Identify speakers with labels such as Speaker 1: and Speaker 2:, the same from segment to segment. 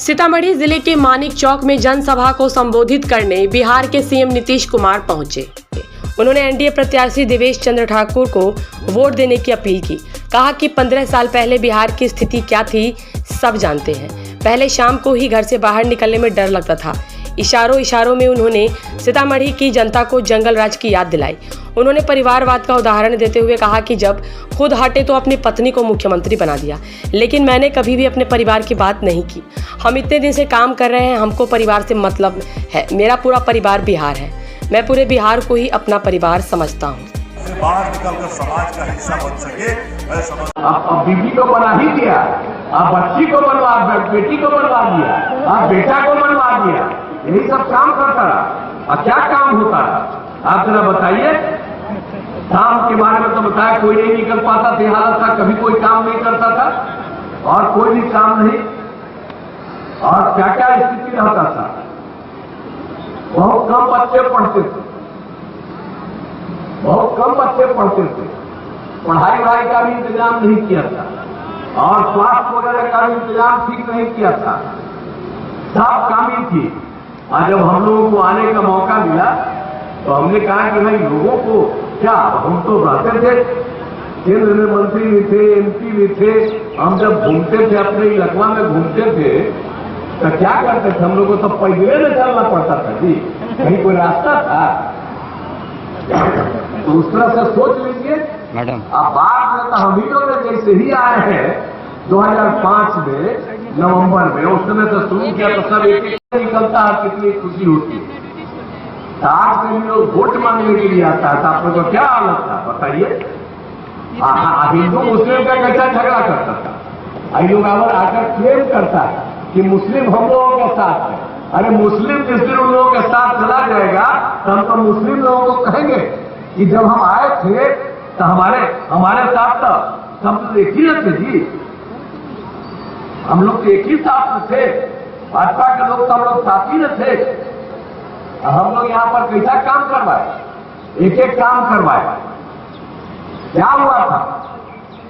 Speaker 1: सीतामढ़ी जिले के मानिक चौक में जनसभा को संबोधित करने बिहार के सीएम नीतीश कुमार पहुंचे। उन्होंने एनडीए प्रत्याशी देवेश चंद्र ठाकुर को वोट देने की अपील की। कहा कि 15 साल पहले बिहार की स्थिति क्या थी सब जानते हैं। पहले शाम को ही घर से बाहर निकलने में डर लगता था। इशारों में उन्होंने सीतामढ़ी की जनता को जंगल राज की याद दिलाई। उन्होंने परिवारवाद का उदाहरण देते हुए कहा कि जब खुद हटे तो अपनी पत्नी को मुख्यमंत्री बना दिया, लेकिन मैंने कभी भी अपने परिवार की बात नहीं की। हम इतने दिन से काम कर रहे हैं, हमको परिवार से मतलब है। मेरा पूरा परिवार बिहार है, मैं पूरे बिहार को ही अपना परिवार समझता हूँ।
Speaker 2: बाहर निकलकर समाज का हिस्सा बन सके।
Speaker 3: आप बीवी को बना ही दिया, आप बच्ची को बनवा, बेटी को बनवा दिया, आप बेटा को बनवा दिया, यही सब काम करता रहा। और क्या काम होता रहा आप जरा बताइए। काम के बारे में तो बताया, कोई नहीं निकल पाता था, हालत था, कभी कोई काम नहीं करता था और कोई भी काम नहीं। और क्या क्या स्थिति रहता था, बहुत कम बच्चे पढ़ते थे, बहुत कम बच्चे पढ़ते थे, पढ़ाई वढ़ाई का भी इंतजाम नहीं किया था और स्वास्थ्य वगैरह का भी इंतजाम ठीक नहीं किया था। सब कमी थी। और जब हम लोगों को आने का मौका मिला तो हमने कहा कि भाई लोगों को क्या, हम तो रहते थे, केंद्र में मंत्री भी थे, एमपी भी थे, हम जब घूमते थे अपने इलाका में घूमते थे तो क्या करते थे, हम लोगों को तो पैदल में चलना पड़ता था जी, कहीं कोई रास्ता था। तो उस तरह से सोच लीजिए मैडम। अब बात में तो हम ही लोग जैसे ही आए हैं 2005 में नवंबर में, उस समय तो शुरू किया तो सब एक निकलता है, कितनी खुशी होती है। आज के लोग वोट मांगने के लिए आता है, तो आप लोगों को क्या हालत था बताइए। हिंदू मुस्लिम का कैसा झगड़ा करता था, ये लोग आकर क्लेम करता है कि मुस्लिम हम लोगों के साथ है। अरे मुस्लिम जिस दिन उन लोगों के साथ चला जाएगा तो हम तो मुस्लिम लोगों को कहेंगे कि जब हम आए थे तो हमारे साथ तो सब तो एक ही थे जी, हम लोग तो एक ही साथ थे, भाजपा के लोग तो हम लोग साथी न थे। हम लोग यहाँ पर कैसा काम करवाए, एक एक काम करवाए। क्या हुआ था,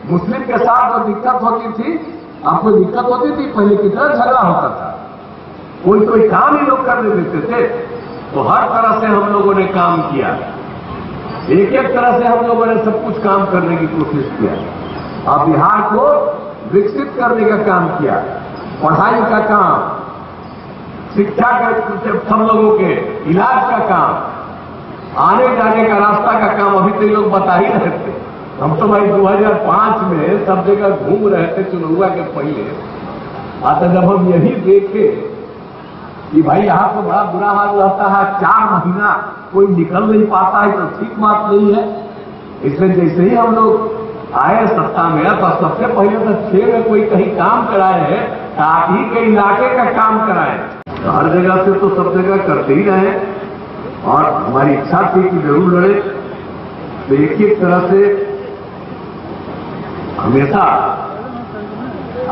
Speaker 3: मुस्लिम के साथ जो दिक्कत होती थी, आपको दिक्कत होती थी, पहले कितना झगड़ा होता था, कोई काम ही लोग करने देते थे। तो हर तरह से हम लोगों ने काम किया, एक एक तरह से हम लोगों ने सब कुछ काम करने की कोशिश किया और बिहार को विकसित करने का काम किया। पढ़ाई का काम, शिक्षा के सब लोगों के इलाज का काम, आने जाने का रास्ता का काम अभी तो लोग बता ही रहे थे। हम तो भाई 2005 में सब जगह घूम रहे थे चुनाव के पहले। आता जब हम यही देखे कि भाई यहाँ तो बड़ा बुरा हाल रहता है, 4 महीना कोई निकल नहीं पाता है, तो ठीक बात नहीं है। इसलिए जैसे ही हम लोग आए सत्ता में तो सबसे पहले तो 6 में कोई कहीं काम कराए हैं, आप ही के इलाके का काम कराए। तो हर जगह से तो सब जगह करते ही रहे और हमारी इच्छा थी कि जरूर लड़े। तो एक एक तरह से हमेशा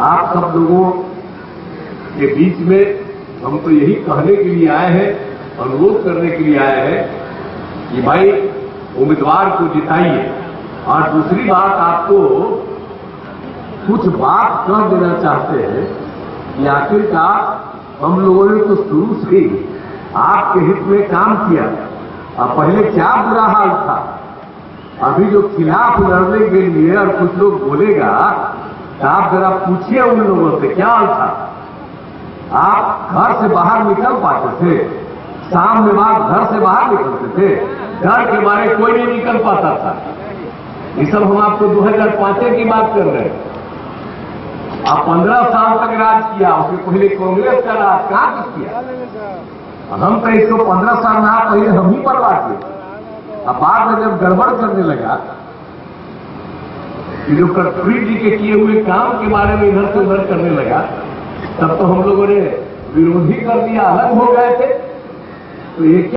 Speaker 3: आप सब लोगों के बीच में हम तो यही कहने के लिए आए हैं, अनुरोध करने के लिए आए हैं कि भाई उम्मीदवार को जिताइए। और दूसरी बात, आपको कुछ बात कह देना चाहते हैं कि आखिरकार हम लोगों ने तो शुरू से ही आपके हित में काम किया। और पहले क्या बुरा हाल था, अभी जो खिलाफ लड़ने के लिए और कुछ लोग बोलेगा तो आप जरा पूछिए उन लोगों से क्या हाल था। आप घर से बाहर निकल पाते थे, शाम में बाद घर से बाहर निकलते थे, डर के मारे कोई नहीं निकल पाता था। ये सब हम आपको 2005 की बात कर रहे हैं। आप 15 साल तक राज किया, उसके पहले कांग्रेस का राज कहां तक किया। हम तो इसको 15 साल ना पहले हम ही बनवा दिए। अब बाद में जब गड़बड़ करने लगा, जो कर्पूरी जी के किए हुए काम के बारे में इधर से उधर करने लगा, तब तो हम लोगों ने विरोधी कर दिया, अलग हो गए थे। तो एक